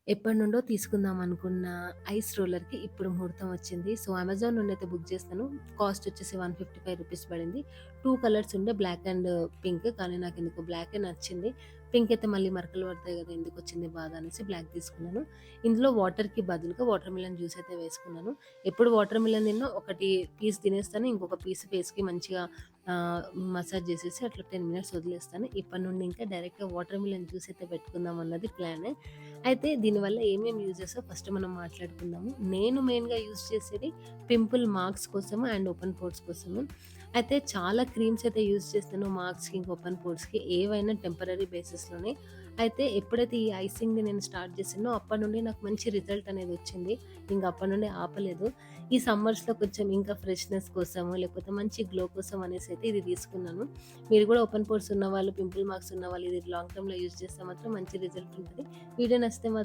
ఎప్పటినుండో తీసుకుందాం అనుకున్న ఐస్ రోలర్‌కి ఇప్పుడు ముహూర్తం వచ్చింది. సో, అమెజాన్ నుండి అయితే బుక్ చేశాను. కాస్ట్ వచ్చేసి రూ. 155 పడింది. 2 కలర్స్ ఉండే బ్లాక్ అండ్ పింక్. కానీ నాకెందుకో బ్లాకే నచ్చింది. పింక్ అయితే మళ్ళీ మరకలు పడతాయి కదా! ఎందుకొచ్చింది బాధ అనేసి బ్లాక్ తీసుకున్నాను. ఇందులో వాటర్‌కి బదులుగా వాటర్ మిలన్ జ్యూస్ అయితే వేసుకున్నాను. ఎప్పుడు వాటర్ మిలన్ తిన్నా ఒకటి పీస్ తినేస్తాను. ఇంకొక పీస్ ఫేస్‌కి మంచిగా ఆహ్, మసాజ్ చేసేసి అట్లా 10 మినిట్స్ వదిలేస్తాను. ఇప్పటి నుండి ఇంకా డైరెక్ట్‌గా వాటర్ మిలన్ జ్యూస్ అయితే పెట్టుకుందాం అన్నది ప్లాన్. అయితే దీనివల్ల ఏమేమి యూజెసో ఫస్ట్ మనం మాట్లాడుకుందాము. నేను మెయిన్‌గా యూజ్ చేసేది పింపుల్ మార్క్స్ కోసము అండ్ ఓపెన్ పోర్స్ కోసము. అయితే చాలా క్రీమ్స్ అయితే యూజ్ చేస్తాను మార్క్స్‌కి, ఇంకా ఓపెన్ పోర్స్‌కి ఏవైనా టెంపరరీ బేసిస్‌లోనే. అయితే ఎప్పుడైతే ఈ ఐసింగ్‌ని నేను స్టార్ట్ చేశానో అప్పటి నుండి నాకు మంచి రిజల్ట్ అనేది వచ్చింది. ఇంక అప్పటి నుండి ఆపలేదు. ఈ సమ్మర్స్‌లో కొంచెం ఇంకా ఫ్రెష్‌నెస్ కోసము, లేకపోతే మంచి గ్లో కోసం అనేసి అయితే ఇది తీసుకున్నాను. మీరు కూడా ఓపెన్ పోర్స్ ఉన్నవాళ్ళు, పింపుల్ మార్క్స్ ఉన్నవాళ్ళు ఇది లాంగ్ టర్మ్‌లో యూజ్ చేస్తే మాత్రం మంచి రిజల్ట్ ఉంటది. వీడియో నచ్చితే మాత్రం